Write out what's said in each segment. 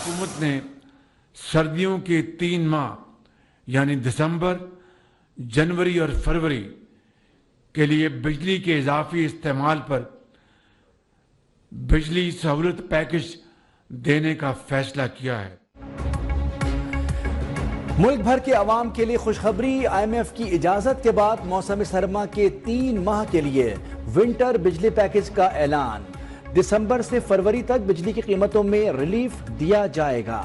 हुकूमत ने सर्दियों के 3 माह यानी दिसंबर, जनवरी और फरवरी के लिए बिजली के इजाफी इस्तेमाल पर बिजली सहूलत पैकेज देने का फैसला किया है। मुल्क भर के अवाम के लिए खुशखबरी, IMF की इजाजत के बाद मौसम सरमा के 3 माह के लिए विंटर बिजली पैकेज का ऐलान। दिसंबर से फरवरी तक बिजली की कीमतों में रिलीफ दिया जाएगा।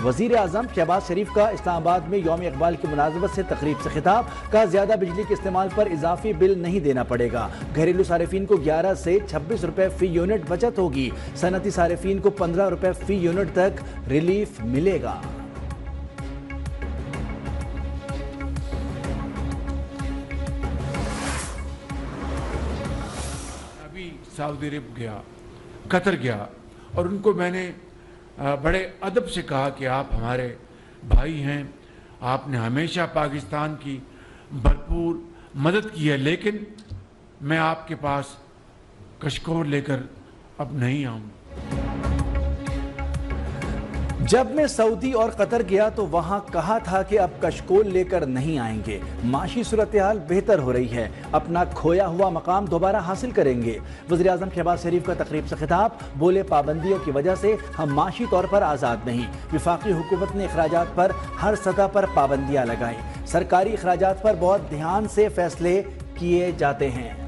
वजीर आजम शहबाज शरीफ का इस्लामाबाद में यौम इकबाल की मुनासबत से तकरीब से खिताब, का ज्यादा बिजली के इस्तेमाल पर इजाफी बिल नहीं देना पड़ेगा। घरेलू सारिफीन को 11 से 26 रुपए फी यूनिट बचत होगी। सनती सारिफीन को 15 रुपए फी यूनिट तक रिलीफ मिलेगा। अभी सऊदी अरब गया, कतर गया और उनको मैंने बड़े अदब से कहा कि आप हमारे भाई हैं, आपने हमेशा पाकिस्तान की भरपूर मदद की है, लेकिन मैं आपके पास कशकोर लेकर अब नहीं आऊँगा। जब मैं सऊदी और कतर गया तो वहां कहा था कि अब कशकोल लेकर नहीं आएंगे। माशी सूरत-ए-हाल बेहतर हो रही है, अपना खोया हुआ मकाम दोबारा हासिल करेंगे। वज़ीर आज़म शहबाज शरीफ का तकरीब से खिताब, बोले पाबंदियों की वजह से हम माशी तौर पर आज़ाद नहीं। वफाकी हुकूमत ने अखराजात पर हर सतह पर पाबंदियाँ लगाई। सरकारी अखराजात पर बहुत ध्यान से फैसले किए जाते हैं।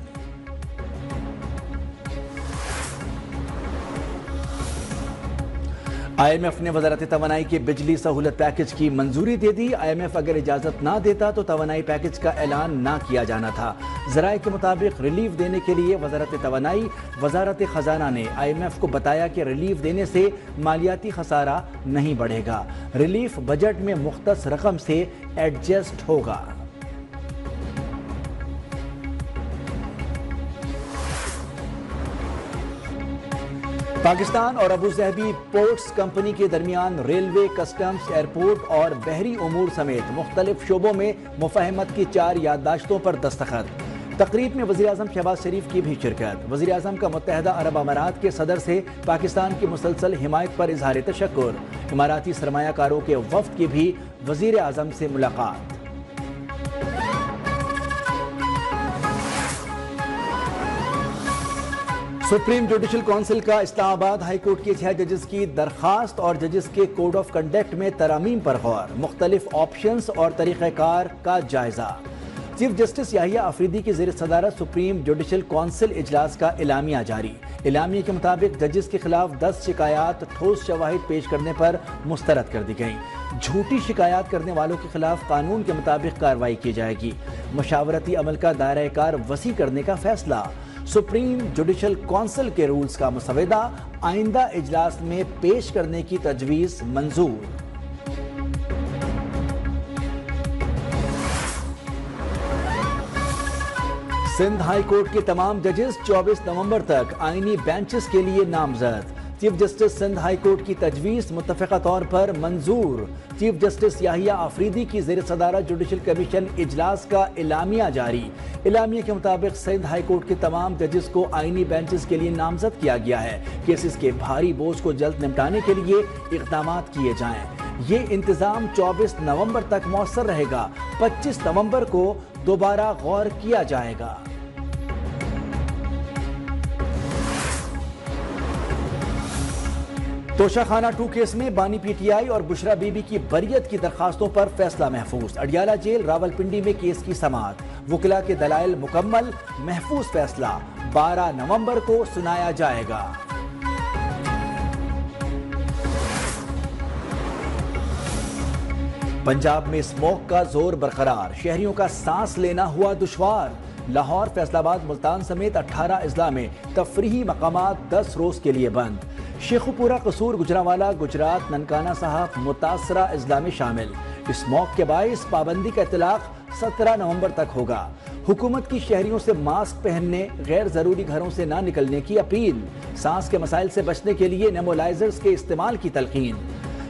IMF ने वज़ारत तवानाई के बिजली सहूलत पैकेज की मंजूरी दे दी। IMF अगर इजाज़त ना देता तो तवानाई पैकेज का ऐलान ना किया जाना था। ज़राए के मुताबिक रिलीफ देने के लिए वज़ारत तवानाई, वज़ारत ख़जाना ने IMF को बताया कि रिलीफ देने से मालियाती खसारा नहीं बढ़ेगा। रिलीफ बजट में मुख्तस रकम से एडजस्ट होगा। पाकिस्तान और अबू ज़हबी पोर्ट्स कंपनी के दरमियान रेलवे, कस्टम्स, एयरपोर्ट और बहरी उमूर समेत मुख्तलिफ शोबों में मुफाहमत की 4 याददाश्तों पर दस्तखत। तकरीब में वज़ीर आज़म शहबाज शरीफ की भी शिरकत। वज़ीर आज़म का मुत्तहदा अरब अमारात के सदर से पाकिस्तान की मुसलसल हिमायत पर इजहार तशक्कुर। इमाराती सरमायाकारों के वफ़द की भी वज़ीर आज़म से मुलाकात। सुप्रीम जुडिशल काउंसिल का इस्लामाबाद हाई कोर्ट के 6 जजेस की दरखास्त और जजेस के कोड ऑफ कंडक्ट में तरामीम पर गौर। मुख्तलिफ ऑप्शंस और तरीक़ाकार का जायजा। चीफ जस्टिस याहिया अफरीदी की ज़ेर सदारत सुप्रीम जुडिशल काउंसिल इजलास का इलामिया जारी। इलामिया के मुताबिक जजेस के खिलाफ 10 शिकायत ठोस शवाहिद पेश करने पर मुस्तरद कर दी गई। झूठी शिकायत करने वालों के खिलाफ कानून के मुताबिक कार्रवाई की जाएगी। मशावरती अमल का दायरा कार वसी करने का फैसला। सुप्रीम जुडिशल काउंसिल के रूल्स का मुसवदा आइंदा इजलास में पेश करने की तजवीज़ मंजूर। सिंध हाई कोर्ट के तमाम जजेस 24 नवंबर तक आईनी बेंचेस के लिए नामजद। Chief justice Sindh high court की तजवीज़ मुत्तफ़िक़ा तौर पर मंजूर। चीफ जस्टिस याहिया अफरीदी की ज़ेर सदारत जुडिशल कमीशन इजलास का इलामिया जारी। इलामिया के मुताबिक सिंध हाई कोर्ट के तमाम जजेस को आईनी बेंचेस के लिए नामजद किया गया है। केसेस के भारी बोझ को जल्द निपटाने के लिए इक़दाम किए जाएं। ये इंतज़ाम 24 नवंबर तक मौसर रहेगा। 25 नवंबर को दोबारा गौर किया जाएगा। तोशाखाना 2 केस में बानी PTI और बुशरा बीबी की बरियत की दरखास्तों पर फैसला महफूज। अडियाला जेल रावलपिंडी में केस की समाअत। वकिला के दलाइल मुकम्मल, महफूज फैसला 12 नवंबर को सुनाया जाएगा। पंजाब में स्मोक का जोर बरकरार, शहरियों का सांस लेना हुआ दुश्वार। लाहौर, फैसलाबाद, मुल्तान समेत 18 अजला में तफरीही मकामात 10 रोज के लिए बंद। शेखुपुरा, कसूर, गुजरावाला, गुजरात, ननकाना साहब मुतासरा अजला में शामिल। स्मोक के बाइस पाबंदी का इतलाक 17 नवंबर तक होगा। हुकूमत की शहरियों से मास्क पहनने, गैर जरूरी घरों से ना निकलने की अपील। सांस के मसाइल से बचने के लिए नेबुलाइजर्स के इस्तेमाल की तलकीन।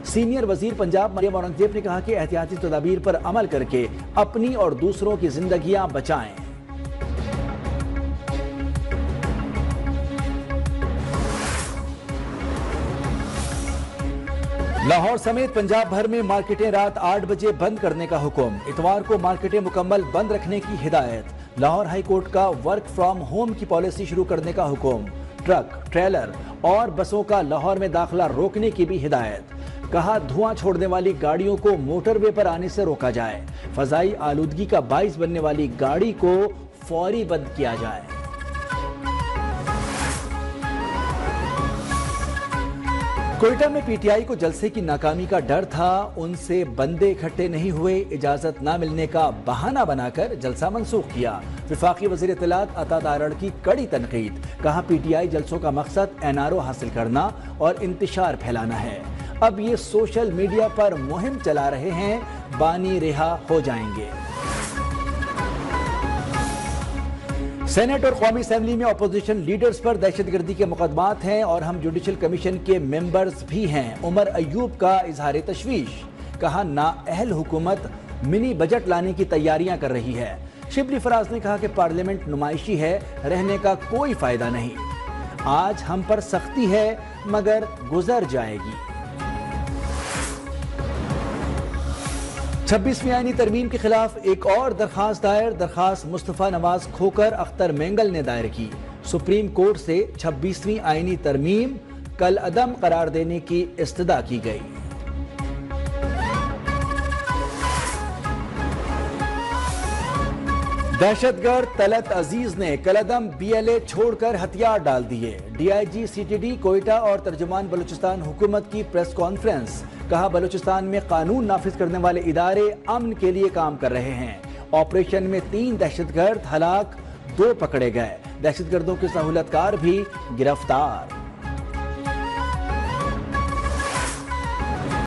सीनियर वजीर पंजाब मरियम औरंगजेब ने कहा कि एहतियाती तदाबीर पर अमल करके अपनी और दूसरों की जिंदगियां बचाएं। लाहौर समेत पंजाब भर में मार्केटें रात 8 बजे बंद करने का हुक्म। इतवार को मार्केटें मुकम्मल बंद रखने की हिदायत। लाहौर हाई कोर्ट का वर्क फ्रॉम होम की पॉलिसी शुरू करने का हुक्म। ट्रक, ट्रेलर और बसों का लाहौर में दाखिला रोकने की भी हिदायत। कहा, धुआं छोड़ने वाली गाड़ियों को मोटरवे पर आने से रोका जाए। फजाई आलूदगी का बाइस बनने वाली गाड़ी को फौरी बंद किया जाए। कोयटा में पीटीआई को जलसे की नाकामी का डर था, उनसे बंदे इकट्ठे नहीं हुए, इजाजत न मिलने का बहाना बनाकर जलसा मंसूख किया। वफाकी वज़ीर इत्तलात अता तारड़ की कड़ी तनकीद। कहा, पीटीआई जलसों का मकसद एनआरओ हासिल करना और इंतशार फैलाना है। अब ये सोशल मीडिया पर मुहिम चला रहे हैं, बानी रिहा हो जाएंगे। सेनेट और कौमी असेंबली में अपोजिशन लीडर्स पर दहशतगर्दी के मुकदमात हैं और हम जुडिशल कमीशन के मेंबर्स भी हैं। उमर अयूब का इजहार तशवीश। कहा, नाअहल हुकूमत मिनी बजट लाने की तैयारियां कर रही है। शिबली फराज ने कहा कि पार्लियामेंट नुमाइशी है, रहने का कोई फायदा नहीं। आज हम पर सख्ती है मगर गुजर जाएगी। 26वीं आईनी तरमीम के खिलाफ एक और दरखास्त दायर। दरखास्त मुस्तफा नवाज खोकर अख्तर मेंगल ने दायर की। सुप्रीम कोर्ट से 26वीं आईनी तरमीम कल अदम करार देने की इस्तदा की गई। दहशतगर्द तलत अजीज ने कलअदम बीएलए छोड़कर हथियार डाल दिए। डीआईजी सीटीडी कोयटा और तर्जुमान बलूचिस्तान हुकूमत की प्रेस कॉन्फ्रेंस। कहा, बलूचिस्तान में कानून नाफिज करने वाले इदारे अमन के लिए काम कर रहे हैं। ऑपरेशन में 3 दहशतगर्द हलाक, 2 पकड़े गए। दहशतगर्दों के सहूलतकार भी गिरफ्तार।